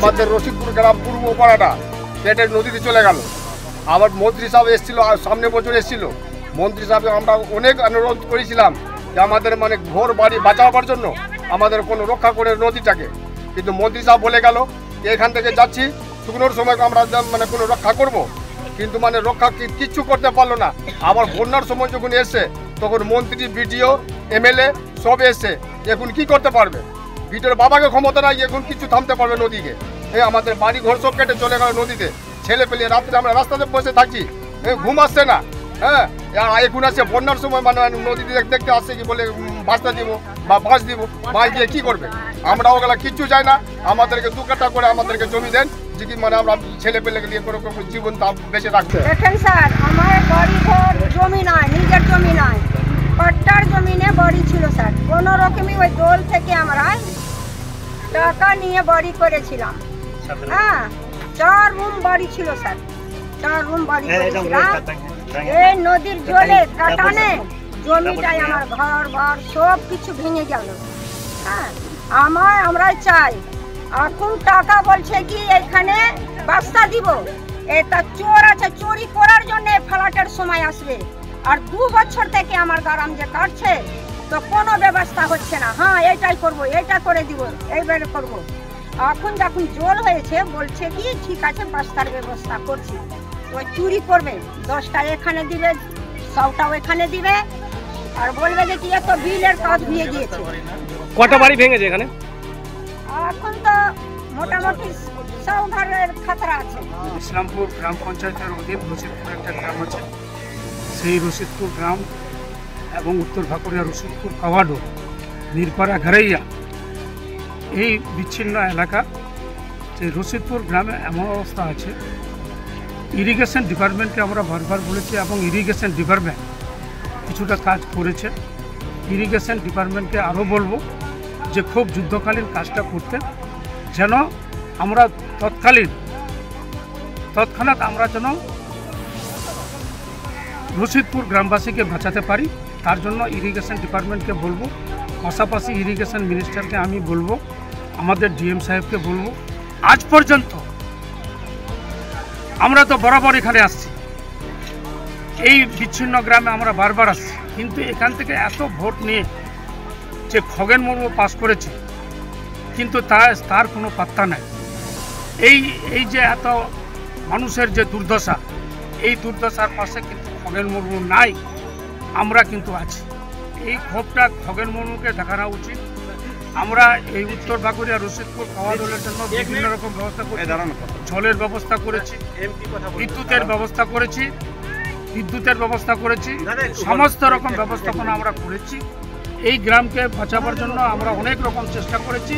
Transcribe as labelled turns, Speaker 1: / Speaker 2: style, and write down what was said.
Speaker 1: আমাদের রশিদপুর গ্রাম পূর্ব পাড়াটা কেটে নদীতে চলে গেল। আবার মন্ত্রী সাহেব এসেছিল, সামনে বছর এসেছিল। মন্ত্রী সাহেব আমরা অনেক অনুরোধ করেছিলাম যে আমাদের মানে ঘর বাড়ি বাঁচাবার জন্য আমাদের কোনো রক্ষা করে নদীটাকে, কিন্তু মন্ত্রী সাহেব বলে গেল এখান থেকে যাচ্ছি শুকনোর সময় আমরা মানে কোনো রক্ষা করব, কিন্তু মানে রক্ষা কিচ্ছু করতে পারলো না। আবার বন্যার সময় যখন এসে তখন মন্ত্রী বিডিও এমএলএ সব এসে এখন কি করতে পারবে? বিডিওর বাবাকে ক্ষমতা নাই এখন কিছু থামতে পারবে নদীকে। আমাদের বাড়ি ঘর সব কেটে চলে গেল নদীতে। ছেলে পেলে রাত্রে আমরা রাস্তাতে বসে থাকছি, ঘুম আসছে না। হ্যাঁ, এখন আসছে বন্যার সময় মানে নদীতে দেখতে আসছে কি বলে বাস্তা দিব বা বাঁশ দিব, বাঁশ দিয়ে কী করবে? আমরা ওগুলা কিচ্ছু চাই না। আমাদেরকে 2 কাঠা করে আমাদেরকে জমি দেন, যে কি মানে আমরা ছেলে পেলেকে নিয়ে কোনো জীবন বেঁচে রাখতে।
Speaker 2: দেখেন স্যার, আমার বাড়ি ঘর জমি নাই, নিজের জমি নাই, পাট্টার জমিনে বাড়ি ছিল স্যার। কোনো রকমই ওই দোল থেকে আমরা টাকা নিয়ে বাড়ি করেছিলাম। হ্যাঁ, 4 রুম বাড়ি ছিল স্যার, 4 রুম বাড়ি করেছিলাম। এই নদীর জলে কাটানে জমিটাই আমার ঘর বাড় সব কিছু ভেঙে গেল। হ্যাঁ, আমরাই চাই এখন টাকা বলছে কি এখানে বাস্তা দিব, এটা চোর আছে, চুরি করার জন্য ফ্ল্যাটের সময় আসবে। আর 2 বছর থেকে আমার গ্রাম যে কাটছে তো কোনো ব্যবস্থা হচ্ছে না। হ্যাঁ, এইটাই করবো, এইটা করে দিব, এইবারে করবো। এখন যখন জল হয়েছে বলছে কি ঠিক আছে বাস্তার ব্যবস্থা করছি। ওই চুরি করবে, 10টা এখানে দিবে, 100টাও এখানে দিবে, আর বলবে যে কি এত বিলের কাজ হয়ে গিয়েছে।
Speaker 3: কটা বাড়ি ভেঙেছে এখানে?
Speaker 2: এখন তো মোটামুটি 100 ঘরের খাতরা আছে।
Speaker 4: ইসলামপুর গ্রাম পঞ্চায়েতের অধীন রশিদপুর একটা গ্রাম আছে। সেই রশিদপুর গ্রাম এবং উত্তর ভাকুরিয়া রশিদপুর কাওয়াডো মিরপাড়া ঘারাইয়া এই বিচ্ছিন্ন এলাকা। সেই রশিদপুর গ্রামে এমন অবস্থা আছে, ইরিগেশন ডিপার্টমেন্টকে আমরা বারবার বলেছি এবং ইরিগেশন ডিপার্টমেন্ট কিছুটা কাজ করেছে। ইরিগেশন ডিপার্টমেন্টকে আরও বলবো যে খুব যুদ্ধকালীন কাজটা করতে, যেন আমরা তৎক্ষণাৎ আমরা যেন রশিদপুর গ্রামবাসীকে বাঁচাতে পারি। তার জন্য ইরিগেশন ডিপার্টমেন্টকে বলবো, পাশাপাশি ইরিগেশন মিনিস্টারকে আমি বলবো, আমাদের ডিএম সাহেবকে বলবো। আজ পর্যন্ত আমরা তো বরাবর এখানে আসছি, এই বিচ্ছিন্ন গ্রামে আমরা বারবার আসছি, কিন্তু এখান থেকে এত ভোট নিয়ে যে খগেন মুর্মু পাস করেছে, কিন্তু তার কোনো পাত্তা নাই। এই যে এত মানুষের যে দুর্দশা, এই দুর্দশার পাশে কিন্তু খগেন মুর্মু নাই, আমরা কিন্তু আছি। এই ক্ষোভটা খগেন মুর্মুকে দেখানো উচিত। আমরা এই উত্তর ভাকুরিয়া রশিদপুর খাওয়া দলের জন্য বিভিন্ন রকম ব্যবস্থা করেছি, জলের ব্যবস্থা করেছি, বিদ্যুতের ব্যবস্থা করেছি, সমস্ত রকম ব্যবস্থাপনা আমরা করেছি। এই গ্রামকে বাঁচাবার জন্য আমরা অনেক রকম চেষ্টা করেছি।